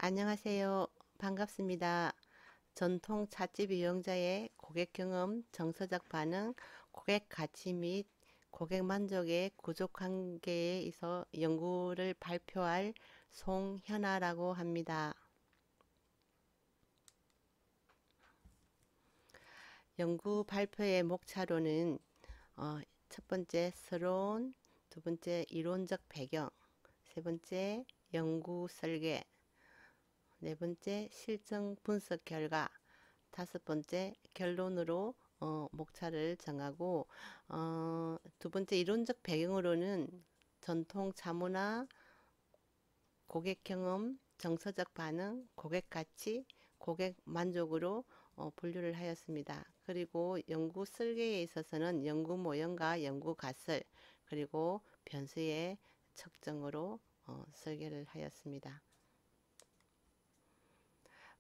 안녕하세요. 반갑습니다. 전통 찻집 이용자의 고객 경험, 정서적 반응, 고객 가치 및 고객 만족의 구조 관계에 있어 연구를 발표할 송현아라고 합니다. 연구 발표의 목차로는 첫 번째 서론, 두 번째 이론적 배경, 세 번째 연구 설계, 네 번째 실증 분석 결과, 다섯 번째 결론으로 목차를 정하고 두 번째 이론적 배경으로는 전통 차문화, 고객 경험, 정서적 반응, 고객 가치, 고객 만족으로 분류를 하였습니다. 그리고 연구 설계에 있어서는 연구 모형과 연구 가설 그리고 변수의 측정으로 설계를 하였습니다.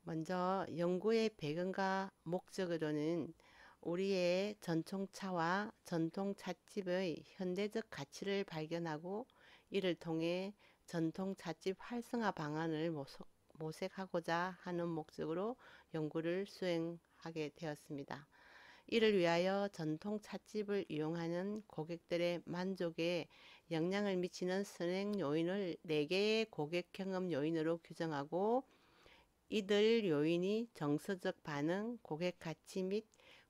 먼저 연구의 배경과 목적으로는 우리의 전통차와 전통 찻집의 현대적 가치를 발견하고 이를 통해 전통 찻집 활성화 방안을 모색하고자 하는 목적으로 연구를 수행하게 되었습니다. 이를 위하여 전통 찻집을 이용하는 고객들의 만족에 영향을 미치는 선행 요인을 4개의 고객 경험 요인으로 규정하고 이들 요인이 정서적 반응, 고객 가치 및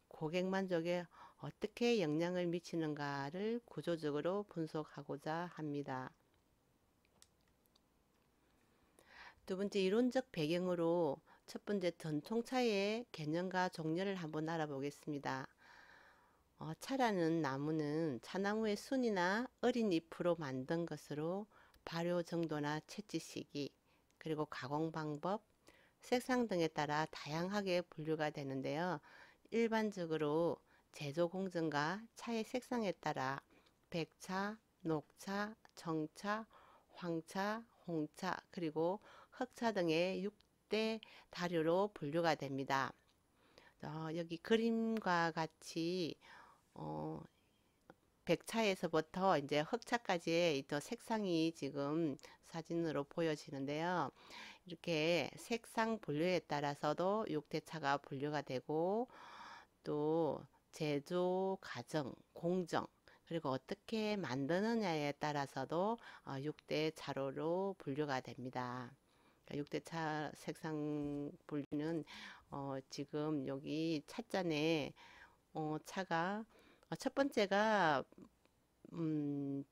고객 만족에 어떻게 영향을 미치는가를 구조적으로 분석하고자 합니다. 두 번째 이론적 배경으로 첫 번째 전통차의 개념과 종류를 한번 알아보겠습니다. 차라는 나무는 차나무의 순이나 어린 잎으로 만든 것으로 발효 정도나 채취 시기, 그리고 가공 방법, 색상 등에 따라 다양하게 분류가 되는데요. 일반적으로 제조 공정과 차의 색상에 따라 백차, 녹차, 청차, 황차, 홍차, 그리고 흑차 등의 6대 다류로 분류가 됩니다. 여기 그림과 같이 어, 백차에서부터 이제 흑차까지의 또 색상이 지금 사진으로 보여지는데요. 이렇게 색상 분류에 따라서도 6대차가 분류가 되고 또 제조 과정, 공정, 그리고 어떻게 만드느냐에 따라서도 6대 차로로 분류가 됩니다. 6대차 색상 분류는 지금 여기 찻잔에 차가 첫 번째가 음,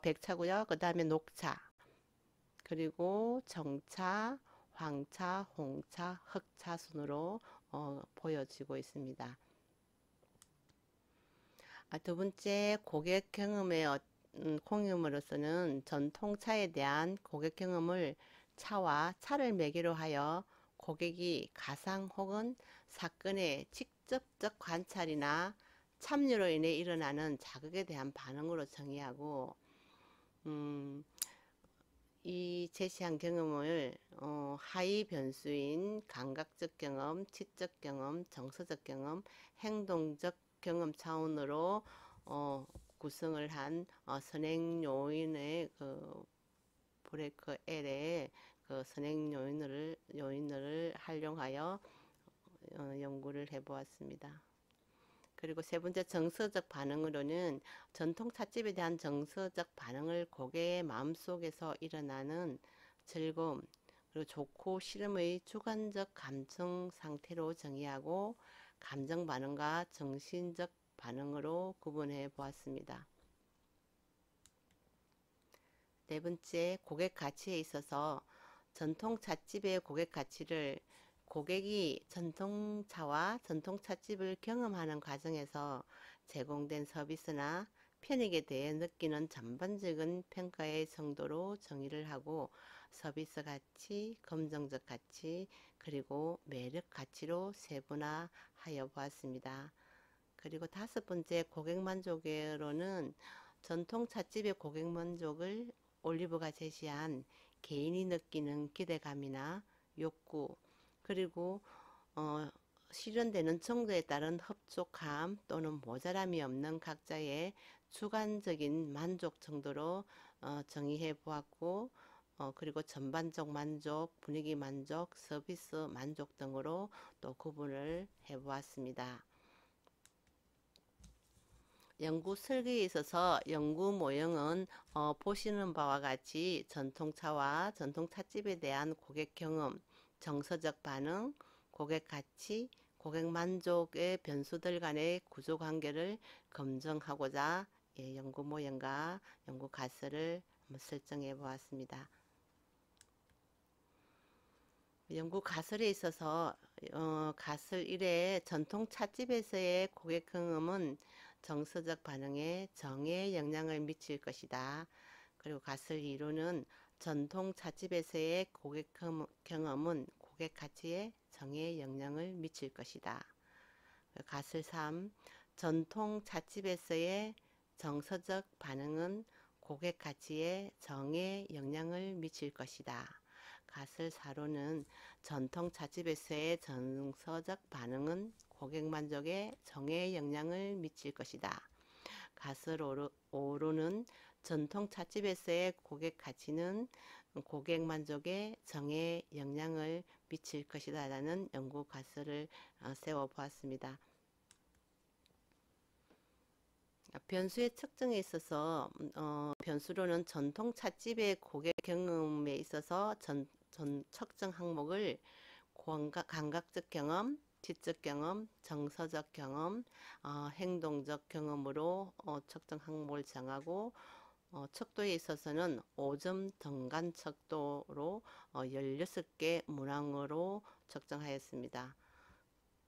백차고요. 그 다음에 녹차, 그리고 정차, 황차, 홍차, 흑차 순으로 보여지고 있습니다. 두 번째 고객 경험의 공유으로서는 전통차에 대한 고객 경험을 차와 차를 매개로 하여 고객이 가상 혹은 사건의 직접적 관찰이나 참여로 인해 일어나는 자극에 대한 반응으로 정의하고 이 제시한 경험을 하위 변수인 감각적 경험, 지적 경험, 정서적 경험, 행동적 경험 차원으로 구성을 한 선행 요인의 그 브레이크 L의 그 선행 요인을 활용하여 연구를 해보았습니다. 그리고 세 번째 정서적 반응으로는 전통 찻집에 대한 정서적 반응을 고객의 마음속에서 일어나는 즐거움, 그리고 좋고 싫음의 주관적 감정 상태로 정의하고 감정 반응과 정신적 반응으로 구분해 보았습니다. 네 번째, 고객 가치에 있어서 전통 찻집의 고객 가치를 고객이 전통차와 전통찻집을 경험하는 과정에서 제공된 서비스나 편익에 대해 느끼는 전반적인 평가의 정도로 정의를 하고 서비스 가치, 검정적 가치, 그리고 매력 가치로 세분화하여 보았습니다. 그리고 다섯 번째 고객 만족으로는 전통 찻집의 고객 만족을 올리브가 제시한 개인이 느끼는 기대감이나 욕구, 그리고 어, 실현되는 정도에 따른 흡족함 또는 모자람이 없는 각자의 주관적인 만족 정도로 정의해 보았고 그리고 전반적 만족, 분위기 만족, 서비스 만족 등으로 또 구분을 해보았습니다. 연구 설계에 있어서 연구 모형은 보시는 바와 같이 전통차와 전통찻집에 대한 고객 경험, 정서적 반응, 고객 가치, 고객 만족의 변수들 간의 구조 관계를 검증하고자 연구 모형과 연구 가설을 한번 설정해 보았습니다. 연구 가설에 있어서 가설 1의 전통 찻집에서의 고객 경험은 정서적 반응에 정의 영향을 미칠 것이다. 그리고 가설 2로는 전통 찻집에서의 고객 경험은 고객 가치에 정의 영향을 미칠 것이다. 가설 3, 전통 찻집에서의 정서적 반응은 고객 가치에 정의 영향을 미칠 것이다. 가설 4로는 전통 찻집에서의 정서적 반응은 고객 만족에 정의 영향을 미칠 것이다. 가설 5로는 전통 찻집에서의 고객 가치는 고객 만족에 정의 영향을 미칠 것이다 라는 연구 가설을 세워 보았습니다. 변수의 측정에 있어서 변수로는 전통 찻집의 고객 경험에 있어서 측정 항목을 감각적 경험, 지적 경험, 정서적 경험, 행동적 경험으로 측정 항목을 정하고 척도에 있어서는 5점 등간 척도로 16개 문항으로 측정하였습니다.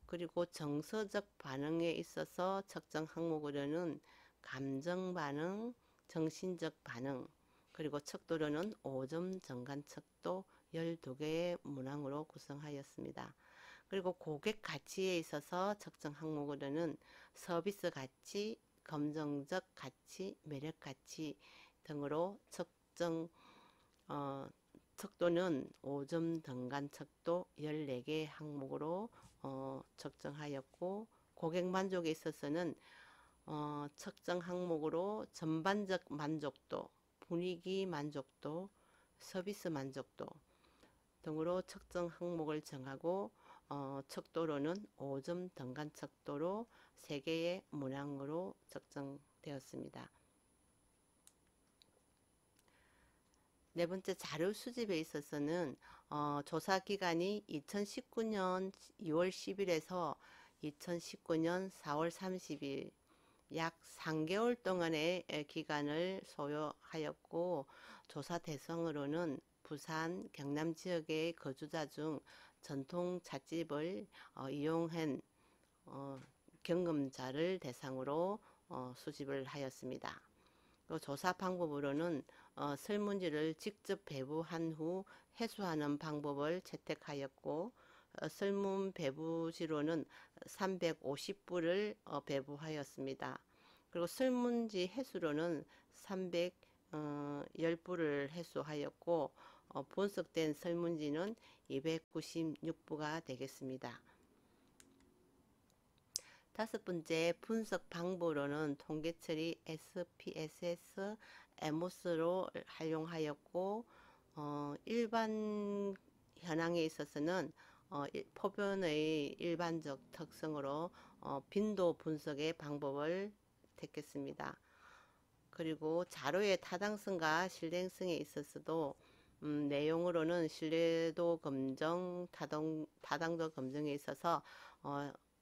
그리고 정서적 반응에 있어서 측정 항목으로는 감정 반응, 정신적 반응, 그리고 척도로는 5점 정간 척도 12개의 문항으로 구성하였습니다. 그리고 고객 가치에 있어서 측정 항목으로는 서비스 가치, 감정적 가치, 매력 가치 등으로 측정 척도는 5점 등간 척도 14개 항목으로 측정하였고 고객 만족에 있어서는 측정 항목으로 전반적 만족도, 분위기 만족도, 서비스 만족도 등으로 측정 항목을 정하고 척도로는 5점 등간 척도로 3개의 문항으로 측정되었습니다. 네 번째 자료 수집에 있어서는 조사 기간이 2019년 2월 10일에서 2019년 4월 30일 약 3개월 동안의 기간을 소요하였고 조사 대상으로는 부산, 경남 지역의 거주자 중 전통 찻집을 이용한 경험자를 대상으로 수집을 하였습니다. 또 조사 방법으로는 설문지를 직접 배부한 후 해수하는 방법을 채택하였고 설문 배부지로는 350부를 배부하였습니다. 그리고 설문지 해수로는 310부를 해수하였고 분석된 설문지는 296부가 되겠습니다. 다섯 번째 분석 방법으로는 통계 처리 SPSS, 에모스로 활용하였고 일반 현황에 있어서는 표본의 일반적 특성으로 빈도 분석의 방법을 택했습니다. 그리고 자료의 타당성과 신뢰성에 있어서도 내용으로는 신뢰도 검증, 타당도 검증에 있어서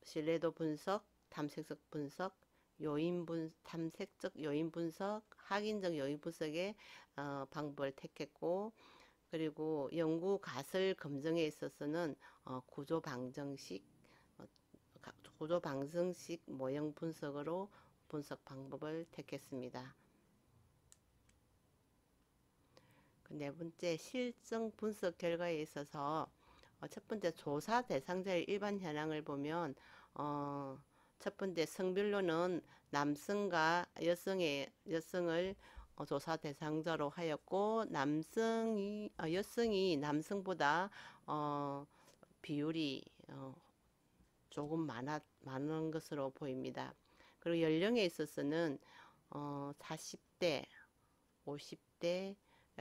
신뢰도 분석, 탐색적 분석, 탐색적 요인 분석, 확인적 요인 분석의 방법을 택했고 그리고 연구 가설 검증에 있어서는 구조 방정식 모형 분석으로 분석 방법을 택했습니다. 네 번째 실증 분석 결과에 있어서 첫 번째 조사 대상자의 일반 현황을 보면 첫 번째 성별로는 남성과 여성을 조사 대상자로 하였고 여성이 남성보다 비율이 조금 많은 것으로 보입니다. 그리고 연령에 있어서는 40대, 50대,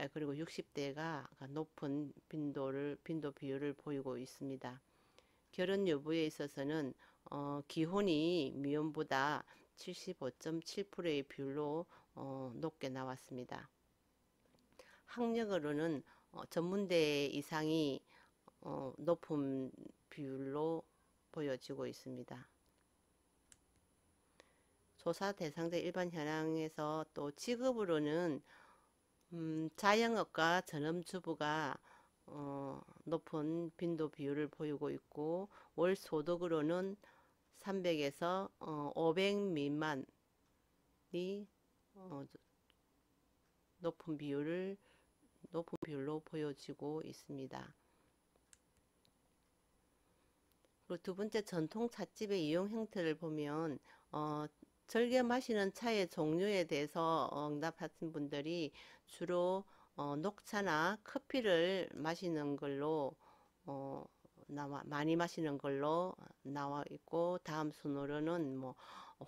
그리고 60대가 높은 빈도 비율을 보이고 있습니다. 결혼 여부에 있어서는 기혼이 미혼보다 75.7%의 비율로 높게 나왔습니다. 학력으로는 전문대 이상이 높은 비율로 보여지고 있습니다. 조사 대상자 일반 현황에서 또 직업으로는 자영업과 전업주부가 높은 빈도 비율을 보이고 있고, 월 소득으로는 300에서 500 미만이 높은 비율로 보여지고 있습니다. 그리고 두 번째, 전통 찻집의 이용 형태를 보면 즐겨 마시는 차의 종류에 대해서 응답하신 분들이 주로 녹차나 커피를 마시는 걸로 많이 마시는 걸로 나와 있고, 다음 순으로는 뭐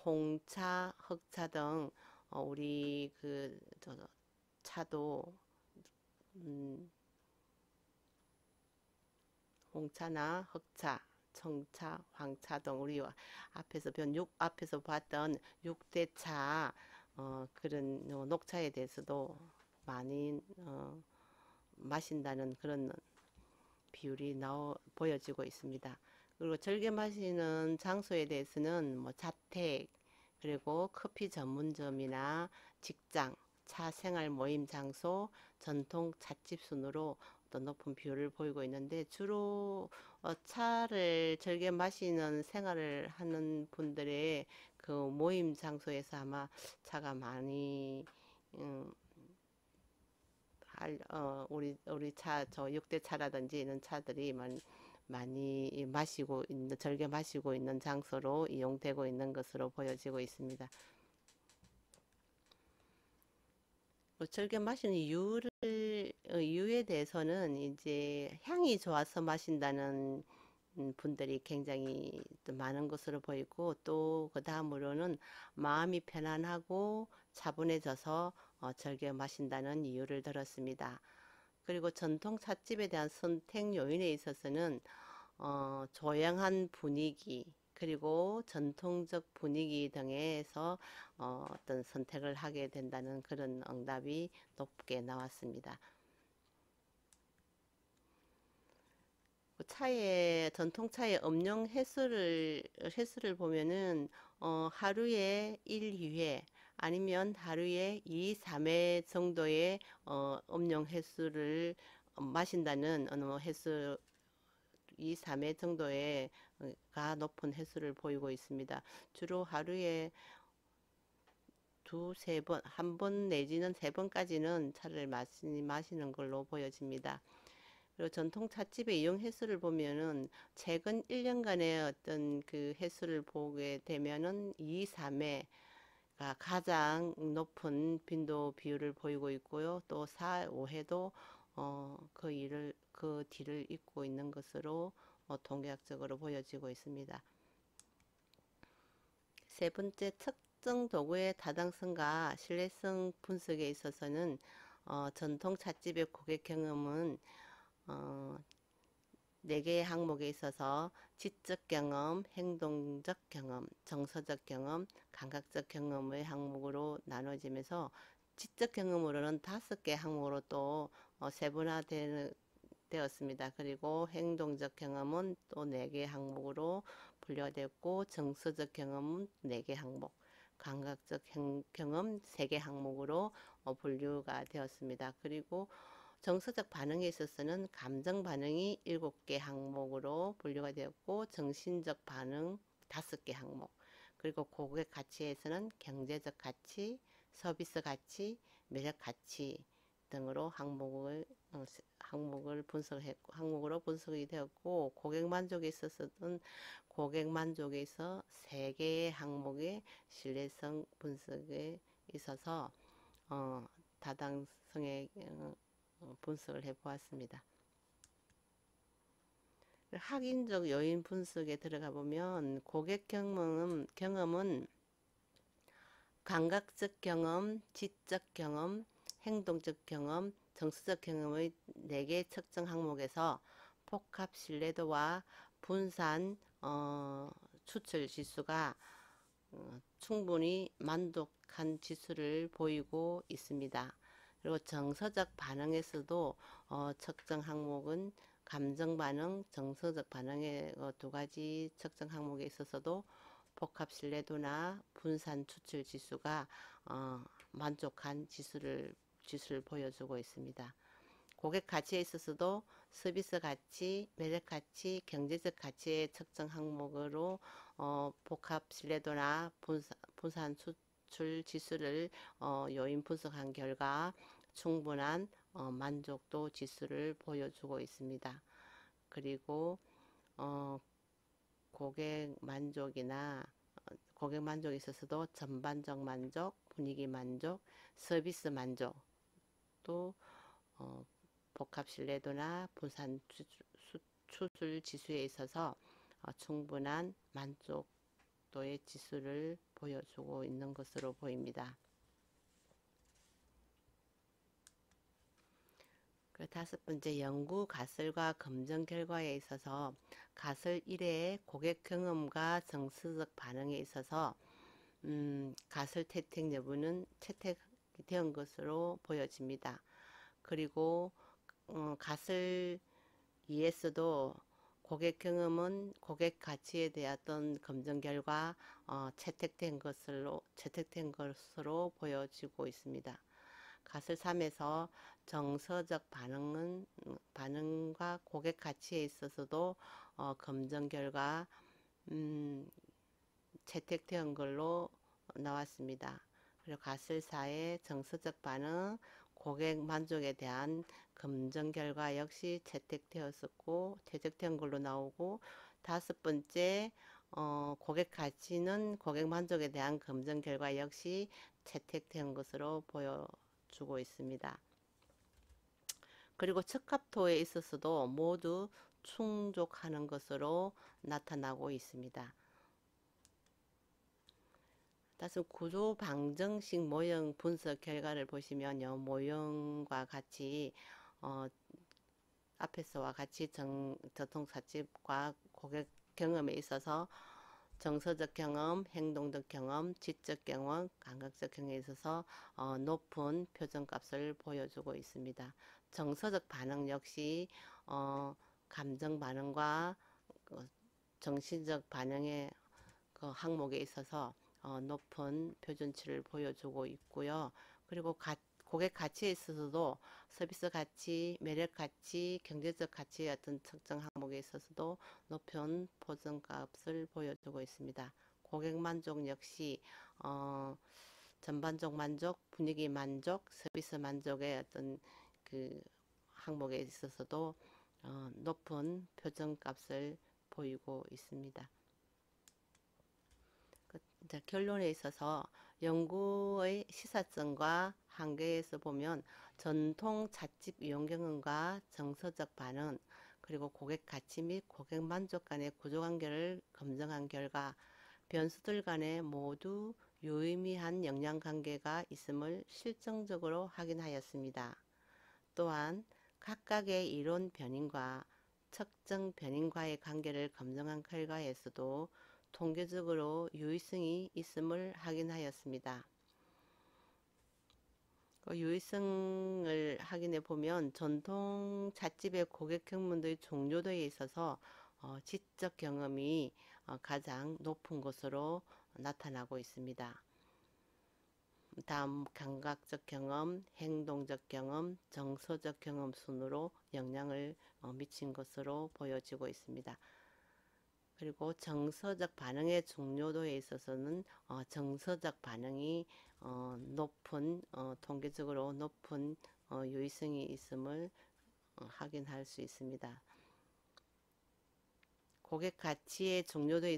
홍차, 흑차 등 우리 차도 홍차나 흑차, 청차, 황차 등 우리 앞에서 봤던 6대차 그런 녹차에 대해서도 많이 마신다는 그런 비율이 보여지고 있습니다. 그리고 즐겨 마시는 장소에 대해서는 뭐 자택, 그리고 커피 전문점이나 직장, 차 생활 모임 장소, 전통 찻집 순으로 또 높은 비율을 보이고 있는데, 주로 차를 즐겨 마시는 생활을 하는 분들의 그 모임 장소에서 아마 차가 많이 우리 차, 저 6대 차라든지 이런 차들이 많이 즐겨 마시고 있는 장소로 이용되고 있는 것으로 보여지고 있습니다. 즐겨 마시는 이유에 대해서는 이제 향이 좋아서 마신다는 분들이 굉장히 많은 것으로 보이고, 또 그 다음으로는 마음이 편안하고 차분해져서 즐겨 마신다는 이유를 들었습니다. 그리고 전통 찻집에 대한 선택 요인에 있어서는 조용한 분위기, 그리고 전통적 분위기 등에서 어떤 선택을 하게 된다는 그런 응답이 높게 나왔습니다. 전통차의 음용 횟수를 보면은 하루에 1, 2회 아니면 하루에 2, 3회 정도의 음용 횟수를 마신다는 횟수 2, 3회 정도의 가 높은 횟수를 보이고 있습니다. 주로 하루에 두세 번, 한 번 내지는 세 번까지는 차를 마시는 걸로 보여집니다. 그리고 전통 찻집의 이용 횟수를 보면은 최근 1년간의 어떤 그 횟수를 보게 되면은 2, 3회가 가장 높은 빈도 비율을 보이고 있고요. 또 4, 5회도 그 뒤를 잇고 있는 것으로 통계학적으로 보여지고 있습니다. 세 번째, 특정 도구의 타당성과 신뢰성 분석에 있어서는 전통 찻집의 고객 경험은 4개의 항목에 있어서 지적 경험, 행동적 경험, 정서적 경험, 감각적 경험의 항목으로 나눠지면서, 지적 경험으로는 5개 항목으로 또 세분화되었습니다. 그리고 행동적 경험은 또 4개 항목으로 분류가 되었고, 정서적 경험은 4개 항목, 감각적 경험 3개 항목으로 분류가 되었습니다. 그리고 정서적 반응에 있어서는 감정 반응이 7개 항목으로 분류가 되었고, 정신적 반응 5개 항목, 그리고 고객 가치에서는 경제적 가치, 서비스 가치, 매력 가치 등으로 항목으로 분석이 되었고, 고객 만족에 있어서는 고객 만족에서 3개의 항목의 신뢰성 분석에 있어서 타당성의 분석을 해보았습니다. 확인적 요인 분석에 들어가 보면, 고객 경험은 감각적 경험, 지적 경험, 행동적 경험, 정서적 경험의 4개 측정 항목에서 복합 신뢰도와 분산 추출 지수가 충분히 만족한 지수를 보이고 있습니다. 그리고 정서적 반응에서도 측정 항목은 감정 반응, 정서적 반응의 2가지 측정 항목에 있어서도 복합 신뢰도나 분산 추출 지수가 만족한 지수를 보여주고 있습니다. 고객 가치에 있어서도 서비스 가치, 매력 가치, 경제적 가치의 측정 항목으로 복합 신뢰도나 분산 수출 지수를 요인 분석한 결과 충분한 만족도 지수를 보여주고 있습니다. 그리고 고객 만족에 있어서도 전반적 만족, 분위기 만족, 서비스 만족도 복합 신뢰도나 분산 추출 지수에 있어서 충분한 만족도의 지수를 보여주고 있는 것으로 보입니다. 그 5번째, 연구 가설과 검증 결과에 있어서 가설 1의 고객 경험과 정서적 반응에 있어서 가설 채택 여부는 채택된 것으로 보여집니다. 그리고 가설 2에서도 고객 경험은 고객 가치에 대한 검증 결과 채택된 것으로 보여지고 있습니다. 가설 3에서 정서적 반응과 고객 가치에 있어서도 검증 결과 채택된 걸로 나왔습니다. 그리고 가설 4의 정서적 반응, 고객 만족에 대한 검증 결과 역시 채택되었었고 채택된 걸로 나오고, 5번째 고객 가치는 고객 만족에 대한 검증 결과 역시 채택된 것으로 보여주고 있습니다. 그리고 적합도에 있어서도 모두 충족하는 것으로 나타나고 있습니다. 다시 구조 방정식 모형 분석 결과를 보시면요, 모형과 같이 앞에서와 같이 전통사집과 고객 경험에 있어서 정서적 경험, 행동적 경험, 지적 경험, 감각적 경험에 있어서 높은 표준값을 보여주고 있습니다. 정서적 반응 역시 감정 반응과 정신적 반응의 그 항목에 있어서 높은 표준치를 보여주고 있고요. 그리고 고객 가치에 있어서도 서비스 가치, 매력 가치, 경제적 가치의 어떤 특정 항목에 있어서도 높은 표준값을 보여주고 있습니다. 고객 만족 역시 전반적 만족, 분위기 만족, 서비스 만족의 어떤 그 항목에 있어서도 높은 표준값을 보이고 있습니다. 결론에 있어서 연구의 시사성과 한계에서 보면 전통 찻집 이용 경험과 정서적 반응, 그리고 고객 가치 및 고객 만족 간의 구조관계를 검증한 결과 변수들 간에 모두 유의미한 영향관계가 있음을 실증적으로 확인하였습니다. 또한 각각의 이론 변인과 측정 변인과의 관계를 검증한 결과에서도 통계적으로 유의성이 있음을 확인하였습니다. 유의성을 확인해 보면 전통 찻집의 고객 경험의 종료도에 있어서 지적 경험이 가장 높은 것으로 나타나고 있습니다. 다음 감각적 경험, 행동적 경험, 정서적 경험 순으로 영향을 미친 것으로 보여지고 있습니다. 그리고 정서적 반응의 중요도에 있어서는 정서적 반응이 통계적으로 높은 유의성이 있음을 확인할 수 있습니다. 고객 가치의 중요도에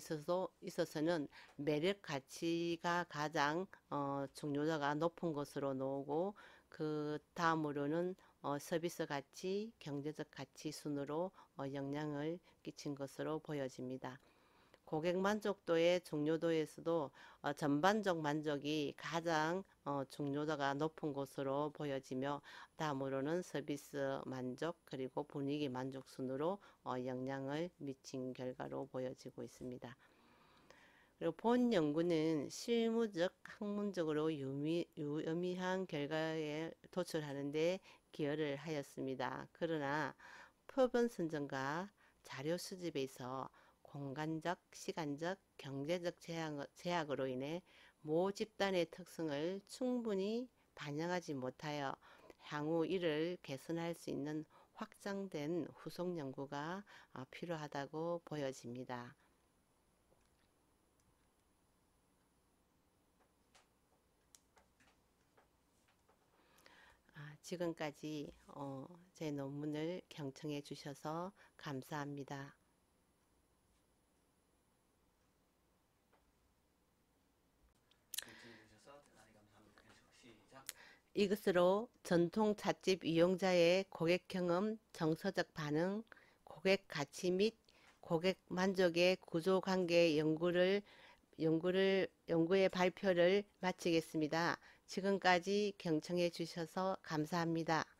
있어서는 매력 가치가 가장 중요도가 높은 것으로 나오고, 그 다음으로는 서비스 가치, 경제적 가치 순으로 영향을 끼친 것으로 보여집니다. 고객 만족도의 중요도에서도 전반적 만족이 가장 중요도가 높은 것으로 보여지며 다음으로는 서비스 만족 그리고 분위기 만족 순으로 영향을 미친 결과로 보여지고 있습니다. 그리고 본 연구는 실무적, 학문적으로 유의미한 결과에 도출하는 데 기여를 하였습니다. 그러나 표본 선정과 자료 수집에서 공간적, 시간적, 경제적 제약으로 인해 모 집단의 특성을 충분히 반영하지 못하여 향후 이를 개선할 수 있는 확장된 후속 연구가 필요하다고 보여집니다. 지금까지 제 논문을 경청해 주셔서 감사합니다. 이것으로 전통 찻집 이용자의 고객 경험, 정서적 반응, 고객 가치 및 고객 만족의 구조 관계 연구의 발표를 마치겠습니다. 지금까지 경청해 주셔서 감사합니다.